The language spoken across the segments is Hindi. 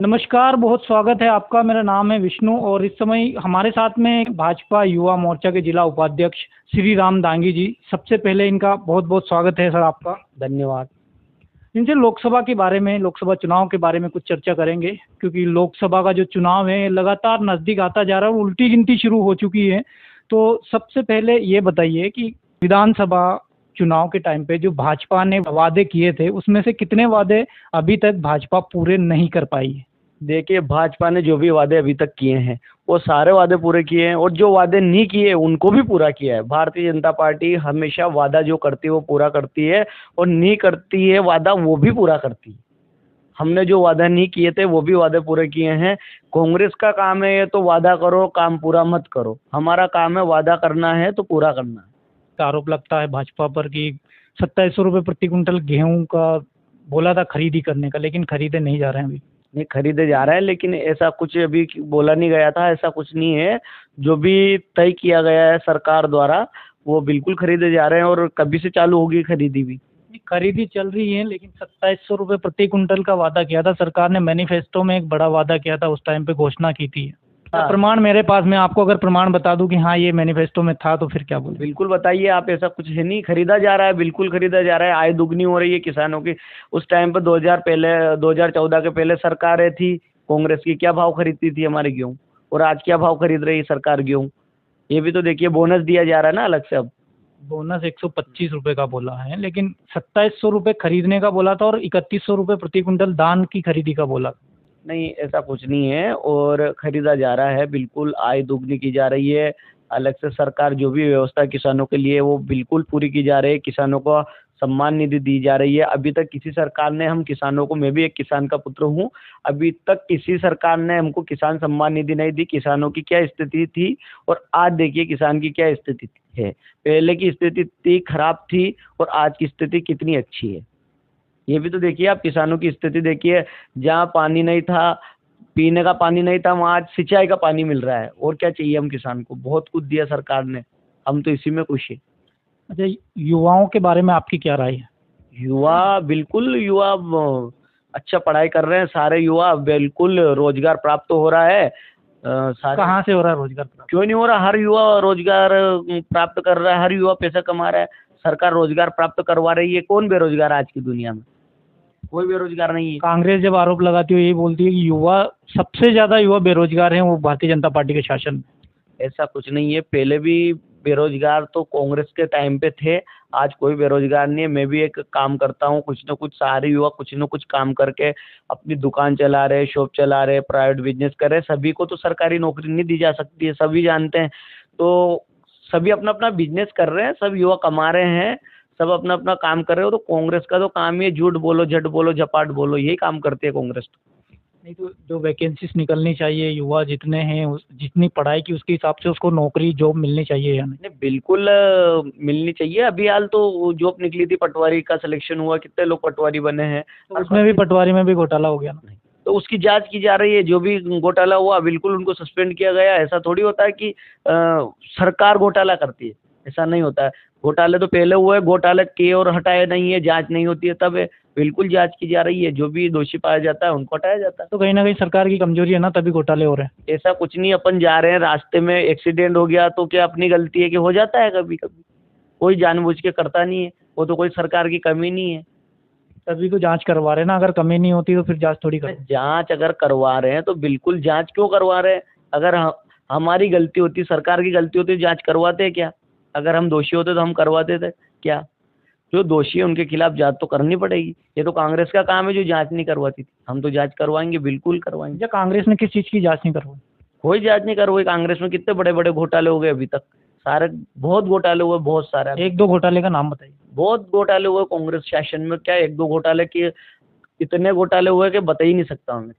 नमस्कार, बहुत स्वागत है आपका। मेरा नाम है विष्णु और इस समय हमारे साथ में भाजपा युवा मोर्चा के जिला उपाध्यक्ष श्री राम दांगी जी। सबसे पहले इनका बहुत बहुत स्वागत है सर आपका। धन्यवाद। इनसे लोकसभा के बारे में, लोकसभा चुनाव के बारे में कुछ चर्चा करेंगे, क्योंकि लोकसभा का जो चुनाव है लगातार नज़दीक आता जा रहा है और उल्टी गिनती शुरू हो चुकी है। तो सबसे पहले ये बताइए कि विधानसभा चुनाव के टाइम पे जो भाजपा ने वादे किए थे उसमें से कितने वादे अभी तक भाजपा पूरे नहीं कर पाई है? देखिए, भाजपा ने जो भी वादे अभी तक किए हैं वो सारे वादे पूरे किए हैं और जो वादे नहीं किए उनको भी पूरा किया है। भारतीय जनता पार्टी हमेशा वादा जो करती है वो पूरा करती है और नहीं करती है वादा वो भी पूरा करती है। हमने जो वादा नहीं किए थे वो भी वादे पूरे किए हैं। कांग्रेस का काम है ये तो वादा करो, काम पूरा मत करो। हमारा काम है वादा करना है तो पूरा करना है। आरोप लगता है भाजपा पर कि 2700 रुपये प्रति कुंटल गेहूं का बोला था खरीदी करने का, लेकिन खरीदे नहीं जा रहे हैं अभी। नहीं, खरीदे जा रहा है, लेकिन ऐसा कुछ अभी बोला नहीं गया था, ऐसा कुछ नहीं है। जो भी तय किया गया है सरकार द्वारा वो बिल्कुल खरीदे जा रहे हैं और कभी से चालू होगी खरीदी भी। खरीदी चल रही है, लेकिन 2700 रुपये प्रति कुंटल का वादा किया था सरकार ने। मैनिफेस्टो में एक बड़ा वादा किया था, उस टाइम पे घोषणा की थी। हाँ। प्रमाण मेरे पास में, आपको अगर प्रमाण बता दूं कि हाँ ये मैनिफेस्टो में था तो फिर क्या बोले? बिल्कुल बताइए आप। ऐसा कुछ है नहीं, खरीदा जा रहा है, बिल्कुल खरीदा जा रहा है। आय दुगनी हो रही है किसानों की। उस टाइम पर 2014 के पहले सरकारें थी कांग्रेस की, क्या भाव खरीदती थी हमारे गेहूँ, और आज क्या भाव खरीद रही है सरकार गेहूँ? ये भी तो देखिए, बोनस दिया जा रहा है ना अलग से। अब बोनस 125 रुपये का बोला है, लेकिन 2700 रुपये खरीदने का बोला था और 3100 रुपये प्रति कुंटल धान की खरीदी का बोला। नहीं, ऐसा कुछ नहीं है और खरीदा जा रहा है। बिल्कुल आय दुगनी की जा रही है। अलग से सरकार जो भी व्यवस्था किसानों के लिए वो बिल्कुल पूरी की जा रही है। किसानों को सम्मान निधि दी जा रही है। अभी तक किसी सरकार ने हम किसानों को, मैं भी एक किसान का पुत्र हूँ, अभी तक किसी सरकार ने हमको किसान सम्मान निधि नहीं दी। किसानों की क्या स्थिति थी और आज देखिए किसान की क्या स्थिति है। पहले की स्थिति इतनी खराब थी और आज की स्थिति कितनी अच्छी है, ये भी तो देखिए आप। किसानों की स्थिति देखिए, जहाँ पानी नहीं था, पीने का पानी नहीं था, वहाँ आज सिंचाई का पानी मिल रहा है। और क्या चाहिए हम किसान को? बहुत कुछ दिया सरकार ने, हम तो इसी में खुश हैं। अच्छा, युवाओं के बारे में आपकी क्या राय है? युवा बिल्कुल, युवा अच्छा पढ़ाई कर रहे हैं सारे युवा। बिल्कुल रोजगार प्राप्त हो रहा है। कहाँ से हो रहा है रोजगार प्राप्त? क्यों नहीं हो रहा? हर युवा रोजगार प्राप्त कर रहा है, हर युवा पैसा कमा रहा है। सरकार रोजगार प्राप्त करवा रही है। कौन बेरोजगार है आज की दुनिया में? कोई बेरोजगार नहीं है। कांग्रेस जब आरोप लगाती है, यही बोलती है कि युवा, सबसे ज्यादा युवा बेरोजगार हैं वो भारतीय जनता पार्टी के शासन में। ऐसा कुछ नहीं है। पहले भी बेरोजगार तो कांग्रेस के टाइम पे थे, आज कोई बेरोजगार नहीं है। मैं भी एक काम करता हूँ, कुछ न कुछ सारे युवा कुछ न कुछ काम करके अपनी दुकान चला रहे, शॉप चला रहे, प्राइवेट बिजनेस कर रहे। सभी को तो सरकारी नौकरी नहीं दी जा सकती है, सभी जानते हैं। तो सभी अपना अपना बिजनेस कर रहे हैं, सब युवा कमा रहे हैं, सब अपना अपना काम कर रहे हो। तो कांग्रेस का तो काम ही है, झूठ बोलो, झट बोलो, झपाट बोलो, यही काम करती है कांग्रेस तो। नहीं तो जो वैकेंसीज निकलनी चाहिए, युवा जितने हैं जितनी पढ़ाई की उसके हिसाब से उसको नौकरी जॉब मिलनी चाहिए या नहीं? नहीं, बिल्कुल मिलनी चाहिए। अभी हाल तो जॉब निकली थी, पटवारी का सिलेक्शन हुआ, कितने लोग पटवारी बने हैं। तो उसमें भी, पटवारी में भी घोटाला हो गया ना? तो उसकी जांच की जा रही है। जो भी घोटाला हुआ बिल्कुल उनको सस्पेंड किया गया। ऐसा थोड़ी होता है कि सरकार घोटाला करती है, ऐसा नहीं होता है। घोटाले तो पहले हुए, घोटाले किए और हटाए नहीं है, जांच नहीं होती है तब है। बिल्कुल जांच की जा रही है, जो भी दोषी पाया जाता है उनको हटाया जाता है। तो कहीं ना कहीं सरकार की कमजोरी है ना, तभी घोटाले हो रहे हैं। ऐसा कुछ नहीं। अपन जा रहे हैं, रास्ते में एक्सीडेंट हो गया तो क्या अपनी गलती है कि हो जाता है कभी कभी? कोई जानबूझ के करता नहीं है, वो तो कोई सरकार की कमी नहीं है। तभी तो जांच करवा रहे हैं ना। अगर कमी नहीं होती तो फिर जांच थोड़ी कर। जांच अगर करवा रहे हैं तो बिल्कुल जांच क्यों करवा रहे हैं? अगर हमारी गलती होती, सरकार की गलती होती, जांच करवाते हैं क्या? अगर हम दोषी होते तो हम करवाते थे क्या? जो दोषी है उनके खिलाफ जांच तो करनी पड़ेगी। ये तो कांग्रेस का काम है जो जांच नहीं करवाती थी। हम तो जांच करवाएंगे, बिल्कुल करवाएंगे। क्या कांग्रेस ने किस चीज की जांच नहीं करवाई? कोई जांच नहीं करवाई। कांग्रेस में कितने बड़े बड़े घोटाले हो गए अभी तक, सारे बहुत घोटाले हुए, बहुत सारे। एक दो घोटाले का नाम बताइए। बहुत घोटाले हुए कांग्रेस शासन में। क्या एक दो घोटाले के, इतने घोटाले हुए कि बता ही नहीं सकता हमें।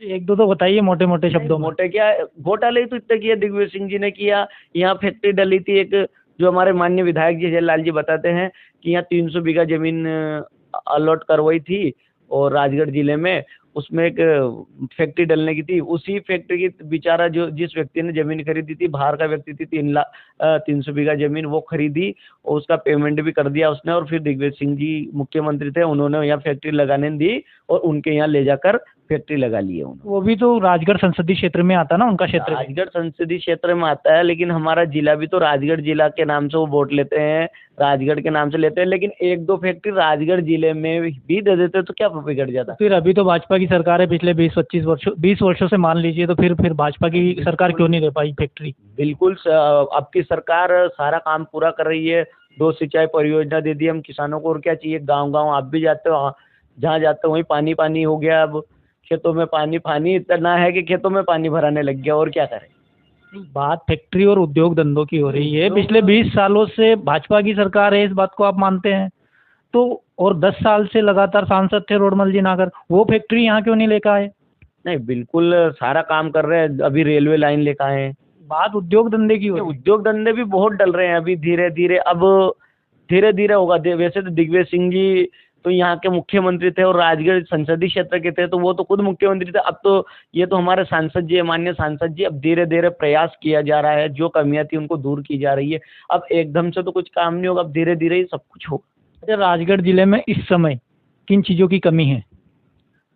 एक दो तो बताइए मोटे मोटे शब्दों में। मोटे क्या घोटाले ही तो इतने किए। दिग्विजय सिंह जी ने किया। यहाँ फैक्ट्री डली थी एक, जो हमारे माननीय विधायक जी जयलाल जी बताते हैं कि यहाँ 300 बीघा जमीन अलॉट करवाई थी और राजगढ़ जिले में उसमें एक फैक्ट्री डलने की थी। उसी फैक्ट्री की बेचारा, जो जिस व्यक्ति ने जमीन खरीदी थी, बाहर का व्यक्ति थी, 300 बीघा जमीन वो खरीदी और उसका पेमेंट भी कर दिया उसने। और फिर दिग्विजय सिंह जी मुख्यमंत्री थे, उन्होंने यहाँ फैक्ट्री लगाने दी और उनके यहाँ ले जाकर फैक्ट्री लगा ली है उन्होंने। वो भी तो राजगढ़ संसदीय क्षेत्र में आता ना, उनका क्षेत्र है। राजगढ़ संसदीय क्षेत्र में आता है, लेकिन हमारा जिला भी तो राजगढ़ जिला के नाम से वो वोट लेते हैं, राजगढ़ के नाम से लेते हैं, लेकिन एक दो फैक्ट्री राजगढ़ जिले में भी दे देते तो क्या बिगड़ जाता। फिर अभी तो भाजपा की सरकार है, पिछले 20 वर्षों से मान लीजिए, तो फिर भाजपा की सरकार क्यों नहीं दे पाई फैक्ट्री? बिल्कुल अब की सरकार सारा काम पूरा कर रही है। 2 सिंचाई परियोजना दे दी हम किसानों को, और क्या चाहिए। गांव-गांव आप भी जाते हो, जहाँ जाते हो वहीं पानी पानी हो गया। अब खेतों में पानी पानी इतना है कि खेतों में पानी भराने लग गया, और क्या करें। बात फैक्ट्री और उद्योग धंधों की हो रही है। पिछले 20 सालों से भाजपा की सरकार है, इस बात को आप मानते हैं? तो और 10 साल से लगातार सांसद थे रोडमल जी नागर, वो फैक्ट्री यहाँ क्यों नहीं लेकर आए? नहीं, बिल्कुल सारा काम कर रहे हैं। अभी रेलवे लाइन लेकर आए हैं। बात उद्योग धंधे की हो रही है। उद्योग धंधे भी बहुत डल रहे हैं अभी, धीरे धीरे। अब धीरे धीरे होगा। वैसे तो दिग्विजय सिंह जी तो यहाँ के मुख्यमंत्री थे और राजगढ़ संसदीय क्षेत्र के थे, तो वो तो खुद मुख्यमंत्री थे। अब तो ये तो हमारे सांसद जी है, माननीय सांसद जी। अब धीरे धीरे प्रयास किया जा रहा है, जो कमियां थी उनको दूर की जा रही है। अब एकदम से तो कुछ काम नहीं होगा, अब धीरे धीरे ही सब कुछ होगा। अच्छा, राजगढ़ जिले में इस समय किन चीज़ों की कमी है?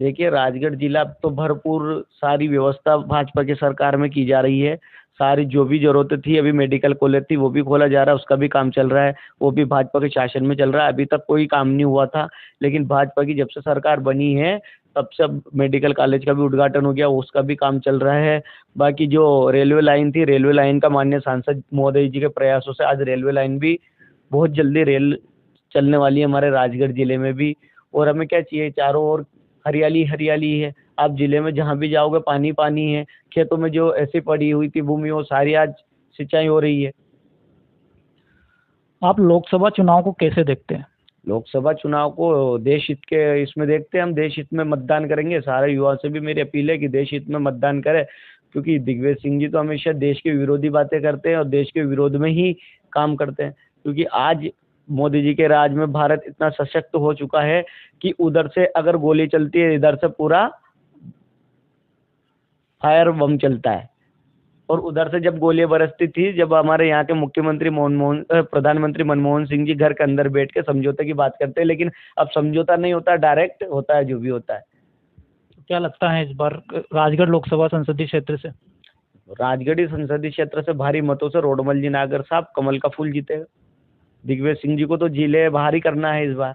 देखिए, राजगढ़ जिला तो भरपूर सारी व्यवस्था भाजपा की सरकार में की जा रही है। सारी जो भी जरूरतें थी, अभी मेडिकल कॉलेज थी वो भी खोला जा रहा है, उसका भी काम चल रहा है। वो भी भाजपा के शासन में चल रहा है। अभी तक कोई काम नहीं हुआ था, लेकिन भाजपा की जब से सरकार बनी है तब से अब मेडिकल कॉलेज का भी उद्घाटन हो गया, उसका भी काम चल रहा है। बाकी जो रेलवे लाइन थी, रेलवे लाइन का माननीय सांसद महोदय जी के प्रयासों से आज रेलवे लाइन भी बहुत जल्दी रेल चलने वाली है हमारे राजगढ़ जिले में भी। और हमें क्या चाहिए, चारों ओर हरियाली हरियाली है। आप जिले में जहाँ भी जाओगे पानी पानी है। खेतों में जो ऐसी पड़ी हुई थी भूमि, वो सारी आज सिंचाई हो रही है। आप लोकसभा चुनाव को कैसे देखते हैं? लोकसभा चुनाव को देश हित के इसमें देखते हैं हम। देश हित में मतदान करेंगे। सारे युवा से भी मेरी अपील है कि देश हित में मतदान करें, क्योंकि दिग्विजय सिंह जी तो हमेशा देश के विरोधी बातें करते हैं और देश के विरोध में ही काम करते हैं। क्योंकि आज मोदी जी के राज में भारत इतना सशक्त हो चुका है कि उधर से अगर गोली चलती है, इधर से पूरा फायर बम चलता है। और उधर से जब गोलियां बरसती थी, जब हमारे यहाँ के मुख्यमंत्री प्रधानमंत्री मनमोहन सिंह जी घर के अंदर बैठ के समझौते की बात करते हैं, लेकिन अब समझौता नहीं होता, डायरेक्ट होता है जो भी होता है। क्या लगता है इस बार राजगढ़ लोकसभा संसदीय क्षेत्र से? राजगढ़ संसदीय क्षेत्र से भारी मतों से रोडमल जी नागर साहब कमल का फूल जीतेगा। दिग्विजय सिंह जी को तो जिले बाहर ही करना है इस बार।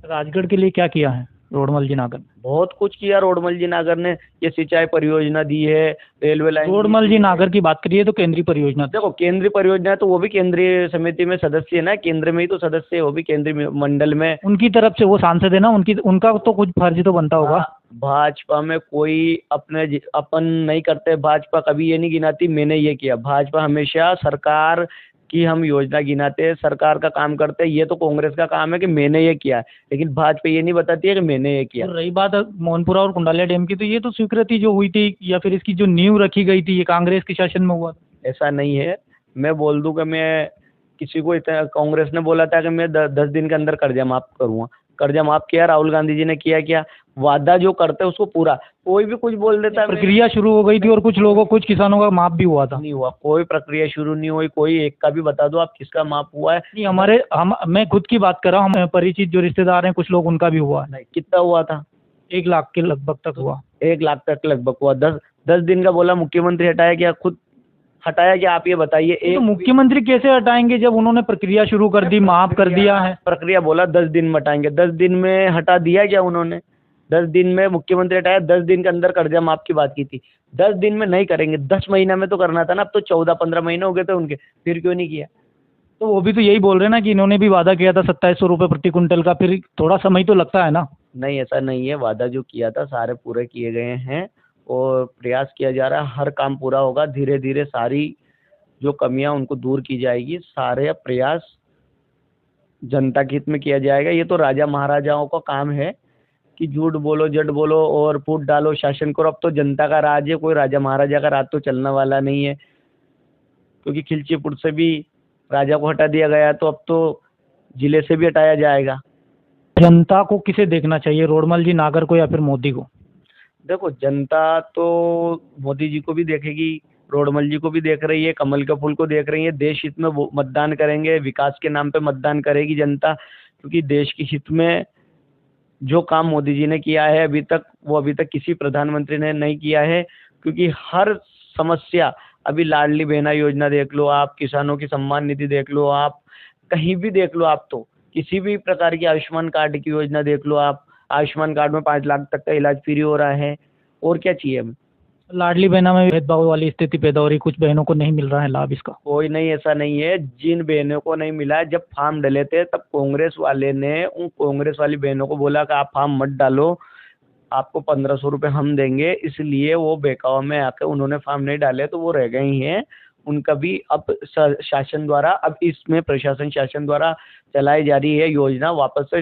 राजगढ़ के लिए क्या किया है रोडमल जी नागर? बहुत कुछ किया रोडमल जी नागर ने। ये सिंचाई परियोजना दी है, रेलवे लाइन। रोडमल जी नागर की बात करिए तो केंद्रीय परियोजना। देखो, केंद्रीय परियोजना है तो वो भी केंद्रीय समिति में सदस्य है ना, केंद्र में ही तो सदस्य है, वो भी केंद्रीय मंडल में। उनकी तरफ से वो सांसद है ना, उनका तो कुछ फर्ज तो बनता होगा। भाजपा में कोई अपन नहीं करते। भाजपा कभी ये नहीं गिनाती मैंने ये किया। भाजपा हमेशा सरकार की हम योजना गिनाते हैं, सरकार का काम करते हैं। ये तो कांग्रेस का काम है कि मैंने ये किया, लेकिन भाजपा ये नहीं बताती है कि मैंने ये किया। और रही बात मोहनपुरा और कुंडालिया डैम की, तो ये तो स्वीकृति जो हुई थी या फिर इसकी जो नींव रखी गई थी, ये कांग्रेस के शासन में हुआ था। ऐसा नहीं है। मैं बोल दूं कि मैं किसी को इतना, कांग्रेस ने बोला था कि मैं 10 दिन के अंदर कर्जा माफ करूंगा। कर्जा माफ किया, राहुल गांधी जी ने किया। क्या वादा जो करते हैं उसको पूरा। कोई भी कुछ बोल देता है। प्रक्रिया शुरू हो गई थी और कुछ किसानों का माफ भी हुआ था। नहीं हुआ, कोई प्रक्रिया शुरू नहीं हुई। कोई एक का भी बता दो आप किसका माफ हुआ है। नहीं, मैं खुद की बात कर रहा हूँ। हम परिचित जो रिश्तेदार हैं, कुछ लोग, उनका भी हुआ। नहीं, कितना हुआ था? 1 लाख के लगभग तक हुआ। 1 लाख तक लगभग हुआ। 10 दिन का बोला। मुख्यमंत्री हटाया क्या? खुद हटाया क्या? आप ये बताइए। तो मुख्यमंत्री कैसे हटाएंगे जब उन्होंने प्रक्रिया शुरू कर दी, माफ कर दिया है? प्रक्रिया बोला 10 दिन में हटाएंगे, 10 दिन में हटा दिया क्या उन्होंने? 10 दिन में मुख्यमंत्री हटाया, 10 दिन के अंदर कर्जा माफ की बात की थी। 10 दिन में नहीं करेंगे, 10 महीना में तो करना था ना। अब तो 14-15 महीने हो गए थे उनके, फिर क्यों नहीं किया? तो वो भी तो यही बोल रहे हैं ना कि इन्होंने भी वादा किया था 2700 रुपये प्रति क्विंटल का, फिर थोड़ा समय तो लगता है ना। नहीं, ऐसा नहीं है। वादा जो किया था सारे पूरे किए गए हैं और प्रयास किया जा रहा है। हर काम पूरा होगा। धीरे धीरे सारी जो कमियां उनको दूर की जाएगी। सारे प्रयास जनता के हित में किया जाएगा। ये तो राजा महाराजाओं का काम है कि झूठ बोलो, जट बोलो और फूट डालो, शासन करो। अब तो जनता का राज है, कोई राजा महाराजा का राज तो चलने वाला नहीं है। क्योंकि खिलचीपुर से भी राजा को हटा दिया गया, तो अब तो जिले से भी हटाया जाएगा। जनता को किसे देखना चाहिए, रोडमल जी नागर को या फिर मोदी को? देखो, जनता तो मोदी जी को भी देखेगी, रोडमल जी को भी देख रही है, कमल के फूल को देख रही है। देश हित में वो मतदान करेंगे, विकास के नाम पे मतदान करेगी जनता, क्योंकि देश के हित में जो काम मोदी जी ने किया है अभी तक किसी प्रधानमंत्री ने नहीं किया है, क्योंकि हर समस्या, अभी लाडली बहना योजना देख लो आप, किसानों की सम्मान निधि देख लो आप, कहीं भी देख लो आप, तो किसी भी प्रकार की आयुष्मान कार्ड की योजना देख लो आप, आयुष्मान कार्ड में 5 लाख तक का इलाज फ्री हो रहा है। और क्या चाहिए हमें? लाडली बहना में भेदभाव वाली स्थिति पैदा हो रही, कुछ बहनों को नहीं मिल रहा है लाभ इसका। कोई नहीं, ऐसा नहीं है। जिन बहनों को नहीं मिला, जब फॉर्म डले थे तब कांग्रेस वाले ने उन कांग्रेस वाली बहनों को बोला कि आप फॉर्म मत डालो, आपको 1500 रुपये हम देंगे, इसलिए वो बेकावा में आके उन्होंने फॉर्म नहीं डाले, तो वो रह गई हैं। उनका भी अब शासन द्वारा, अब इसमें प्रशासन शासन द्वारा चलाई जा रही है योजना, वापस से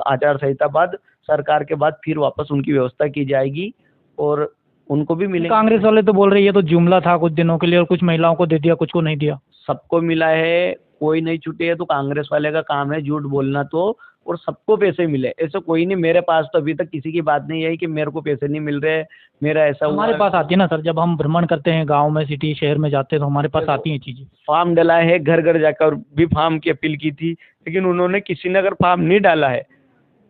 आचार संहिता बाद, सरकार के बाद फिर वापस उनकी व्यवस्था की जाएगी और उनको भी मिलेंगे। कांग्रेस वाले तो बोल रही है तो जुमला था कुछ दिनों के लिए और कुछ महिलाओं को दे दिया, कुछ को नहीं दिया। सबको मिला है, कोई नहीं छूटे है, तो कांग्रेस वाले का काम है झूठ बोलना, तो और सबको पैसे मिले, ऐसा कोई नहीं। मेरे पास तो अभी तक किसी की बात नहीं आई कि मेरे को पैसे नहीं मिल रहे, मेरा ऐसा हुआ हमारे है। पास आती है ना सर, जब हम भ्रमण करते हैं गांव में, सिटी शहर में जाते हैं तो हमारे पास आती हैं चीजें। फॉर्म डाला है, घर घर जाकर भी फॉर्म की अपील की थी, लेकिन उन्होंने, किसी ने अगर फॉर्म नहीं डाला है,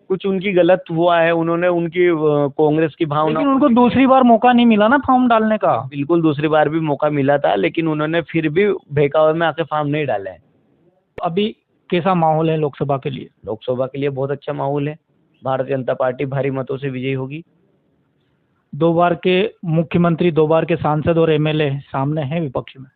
कुछ उनकी गलत हुआ है, उन्होंने उनकी कांग्रेस की भावना, लेकिन उनको दूसरी बार मौका नहीं मिला ना फॉर्म डालने का। बिल्कुल दूसरी बार भी मौका मिला था, लेकिन उन्होंने फिर भी बहकावे में आके फॉर्म नहीं डाला है। अभी कैसा माहौल है लोकसभा के लिए? लोकसभा के लिए बहुत अच्छा माहौल है, भारतीय जनता पार्टी भारी मतों से विजयी होगी। 2 बार के मुख्यमंत्री, 2 बार के सांसद और एमएलए सामने हैं विपक्ष में।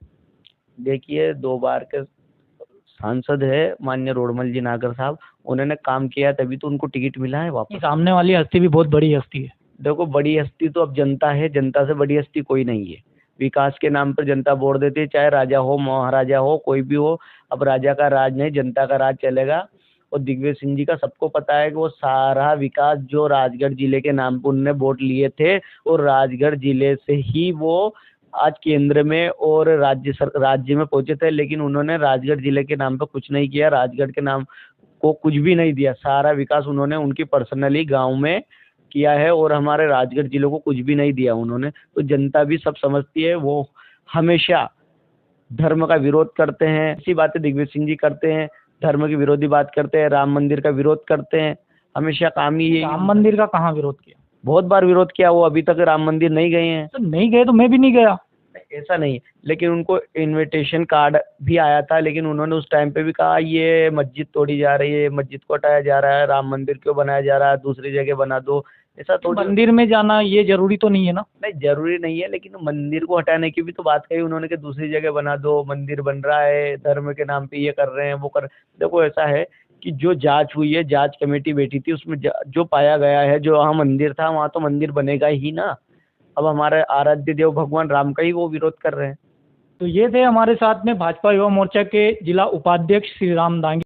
देखिए, 2 बार के सांसद है माननीय रोडमल जी नागर साहब, उन्होंने काम किया तभी तो उनको टिकट मिला है वापस। सामने वाली हस्ती भी बहुत बड़ी हस्ती है। देखो, बड़ी हस्ती तो अब जनता है, जनता से बड़ी हस्ती कोई नहीं है। विकास के नाम पर जनता वोट देती है, चाहे राजा हो, महाराजा हो, कोई भी हो। अब राजा का राज नहीं, जनता का राज चलेगा। और दिग्विजय सिंह जी का सबको पता है कि वो सारा विकास जो राजगढ़ जिले के नाम पर उन्होंने वोट लिए थे, और राजगढ़ जिले से ही वो आज केंद्र में और राज्य में पहुंचे थे, लेकिन उन्होंने राजगढ़ जिले के नाम पर कुछ नहीं किया, राजगढ़ के नाम को कुछ भी नहीं दिया। सारा विकास उन्होंने उनकी पर्सनली गांव में किया है, और हमारे राजगढ़ जिले को कुछ भी नहीं दिया उन्होंने। तो जनता भी सब समझती है, वो हमेशा धर्म का विरोध करते हैं। ऐसी बातें दिग्विजय सिंह जी करते हैं, धर्म की विरोधी बात करते हैं, राम मंदिर का विरोध करते हैं, हमेशा काम ही ये। राम मंदिर का कहाँ विरोध किया? बहुत बार विरोध किया, वो अभी तक राम मंदिर नहीं गए हैं। तो नहीं गए तो मैं भी नहीं गया। ऐसा नहीं, लेकिन उनको इनविटेशन कार्ड भी आया था, लेकिन उन्होंने उस टाइम पे भी कहा ये मस्जिद तोड़ी जा रही है, मस्जिद को हटाया जा रहा है, राम मंदिर क्यों बनाया जा रहा है, दूसरी जगह बना दो। ऐसा तो मंदिर में जाना ये जरूरी तो नहीं है ना? नहीं, जरूरी नहीं है, लेकिन मंदिर को हटाने की भी तो बात कही उन्होंने कि दूसरी जगह बना दो, मंदिर बन रहा है, धर्म के नाम पे ये कर रहे हैं, वो कर। देखो, ऐसा है कि जो जांच हुई है, जांच कमेटी बैठी थी, उसमें जो पाया गया है, जो वहाँ मंदिर था वहाँ तो मंदिर बनेगा ही ना। अब हमारे आराध्य देव भगवान राम का ही वो विरोध कर रहे हैं। तो ये थे हमारे साथ में भाजपा युवा मोर्चा के जिला उपाध्यक्ष श्री राम दांगी।